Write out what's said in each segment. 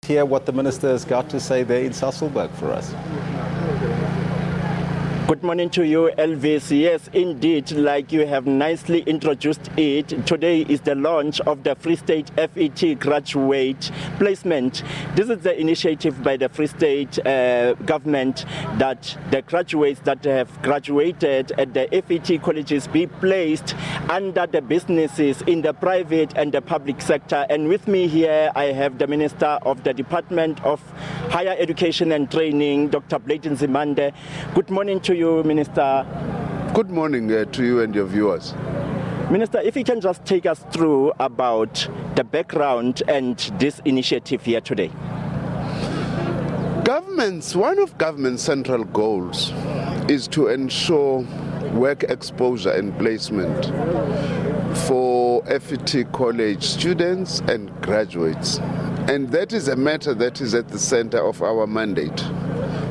hear what the Minister has got to say there in Sasolsburg for us. Good morning to you, Elvis. Yes, indeed, like you have nicely introduced it, today is the launch of the Free State FET Graduate Placement. This is the initiative by the Free State government that the graduates that have graduated at the FET colleges be placed under the businesses in the private and the public sector. And with me here, I have the Minister of the Department of Higher Education and Training, Dr. Nzimande. Good morning to you, Minister. Good morning to you and your viewers. Minister, if you can just take us through about the background and this initiative here today. One of government's central goals is to ensure work exposure and placement for FET college students and graduates. And that is a matter that is at the center of our mandate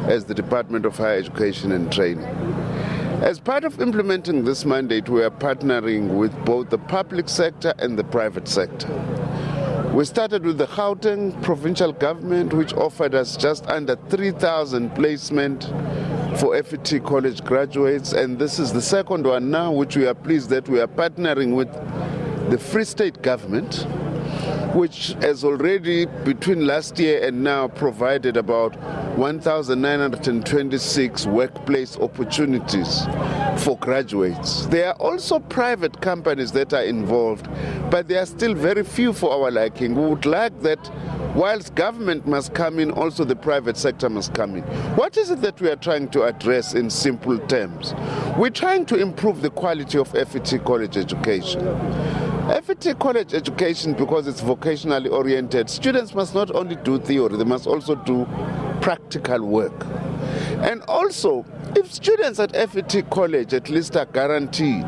as the Department of Higher Education and Training. As part of implementing this mandate, we are partnering with both the public sector and the private sector. We started with the Gauteng Provincial Government, which offered us just under 3,000 placement for FET college graduates, and this is the second one now, which we are pleased that we are partnering with the Free State Government, which has already, between last year and now, provided about 1,926 workplace opportunities for graduates. There are also private companies that are involved, but there are still very few for our liking. We would like that whilst government must come in, also the private sector must come in. What is it that we are trying to address in simple terms? We're trying to improve the quality of FET college education. FET college education, because it's vocationally oriented, students must not only do theory, they must also do practical work. And also, if students at FET college at least are guaranteed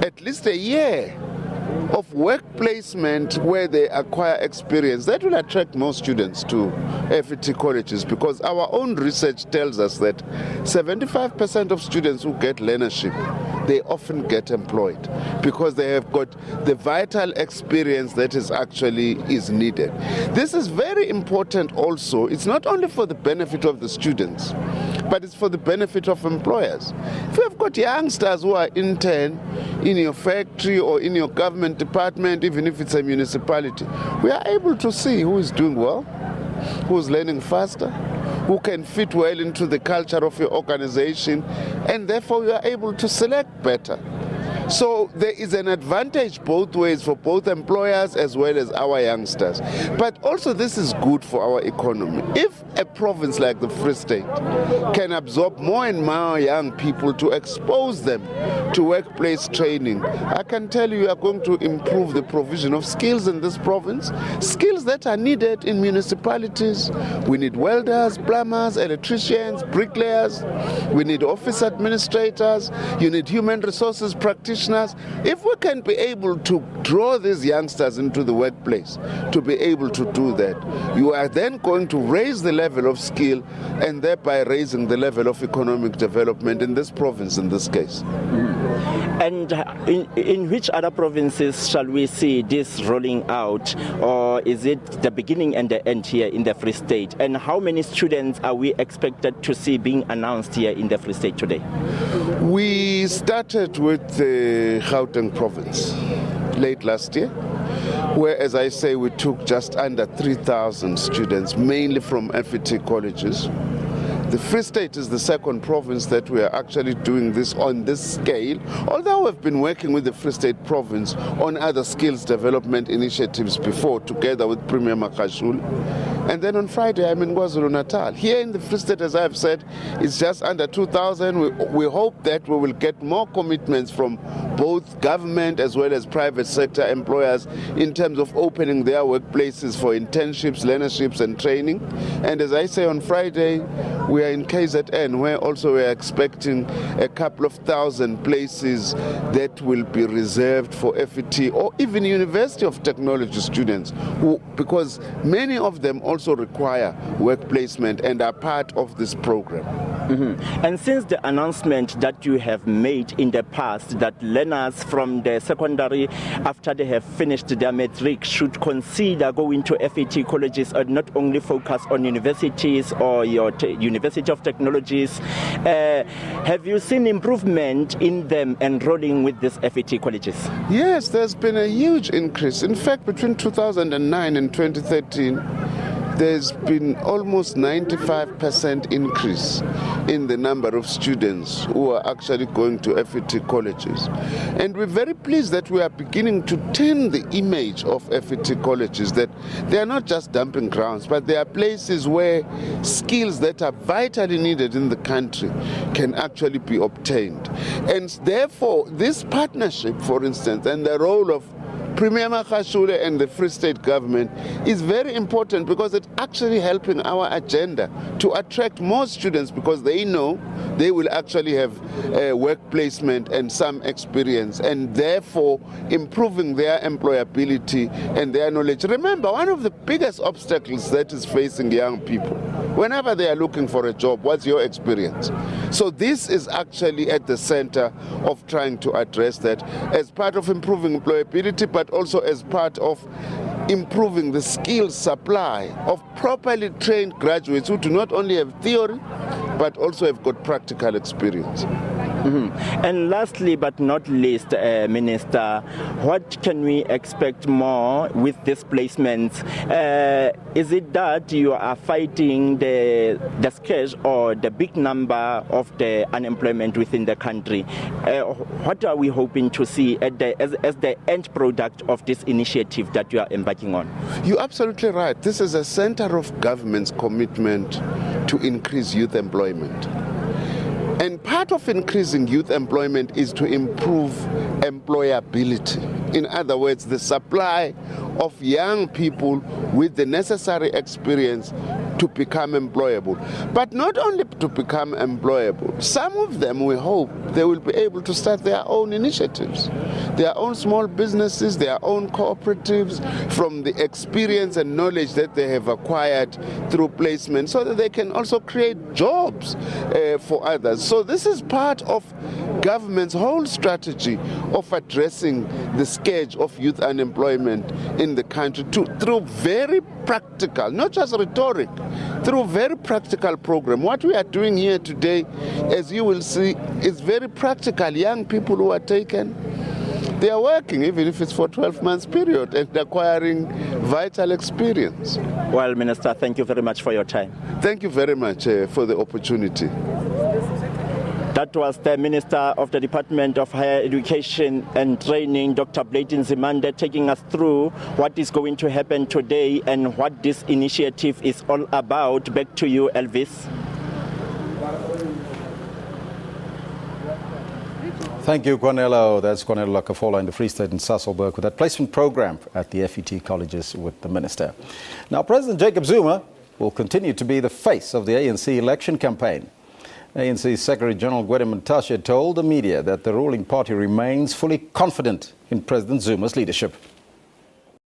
at least a year of work placement where they acquire experience, that will attract more students to FET colleges, because our own research tells us that 75% of students who get learnership, they often get employed because they have got the vital experience that is needed. This is very important also. It's not only for the benefit of the students, but it's for the benefit of employers. If you have got youngsters who are intern in your factory or in your government department, even if it's a municipality, we are able to see who is doing well, who's learning faster, who can fit well into the culture of your organization, and therefore you are able to select better. So there is an advantage both ways for both employers as well as our youngsters. But also this is good for our economy. If a province like the Free State can absorb more and more young people to expose them to workplace training, I can tell you we are going to improve the provision of skills in this province, skills that are needed in municipalities. We need welders, plumbers, electricians, bricklayers. We need office administrators. You need human resources practitioners. If we can be able to draw these youngsters into the workplace, to be able to do that, you are then going to raise the level of skill and thereby raising the level of economic development in this province in this case. And in which other provinces shall we see this rolling out, or is it the beginning and the end here in the Free State? And how many students are we expected to see being announced here in the Free State today? We started with the Gauteng province late last year, where, as I say, we took just under 3,000 students, mainly from FET colleges. The Free State is the second province that we are actually doing this on this scale, although we've been working with the Free State province on other skills development initiatives before, together with Premier Magashule. And then on Friday, I'm in KwaZulu-Natal. Here in the Free State, as I've said, it's just under 2,000. We hope that we will get more commitments from both government as well as private sector employers in terms of opening their workplaces for internships, learnerships, and training. And as I say, on Friday, we We are in KZN, where also we are expecting a couple of thousand places that will be reserved for FET or even University of Technology students, because many of them also require work placement and are part of this program. And since the announcement that you have made in the past that learners from the secondary, after they have finished their matric, should consider going to FET colleges and not only focus on universities or your University of Technologies, have you seen improvement in them enrolling with these FET colleges? Yes, there's been a huge increase. In fact, between 2009 and 2013, there's been almost 95% increase in the number of students who are actually going to FET colleges. And we're very pleased that we are beginning to turn the image of FET colleges, that they are not just dumping grounds, but they are places where skills that are vitally needed in the country can actually be obtained. And therefore, this partnership, for instance, and the role of Premier Magashule and the Free State Government is very important, because it's actually helping our agenda to attract more students, because they know they will actually have work placement and some experience, and therefore improving their employability and their knowledge. Remember, one of the biggest obstacles that is facing young people, whenever they are looking for a job, what's your experience? So this is actually at the center of trying to address that as part of improving employability, but also as part of improving the skills supply of properly trained graduates who do not only have theory, but also have got practical experience. And lastly but not least, Minister, what can we expect more with these placements? Is it that you are fighting the scarce or the big number of the unemployment within the country? What are we hoping to see as the end product of this initiative that you are embarking on? You're absolutely right. This is a center of government's commitment to increase youth employment. And part of increasing youth employment is to improve employability. In other words, the supply of young people with the necessary experience to become employable. But not only to become employable, some of them, we hope, they will be able to start their own initiatives, their own small businesses, their own cooperatives, from the experience and knowledge that they have acquired through placement, so that they can also create jobs for others. So this is part of government's whole strategy of addressing the scourge of youth unemployment in the country through very practical, not just rhetoric, through very practical program. What we are doing here today, as you will see, is very practical. Young people who are taken, they are working, even if it's for 12 months period, and acquiring vital experience. Well, Minister, thank you very much for your time. Thank you very much for the opportunity. That was the Minister of the Department of Higher Education and Training, Dr. Nzimande, taking us through what is going to happen today and what this initiative is all about. Back to you, Elvis. Thank you, Koanelo. That's Koanelo Lekhafola in the Free State in Sasolsburg with that placement program at the FET colleges with the Minister. Now, President Jacob Zuma will continue to be the face of the ANC election campaign. ANC Secretary General Gwede Mantashe told the media that the ruling party remains fully confident in President Zuma's leadership.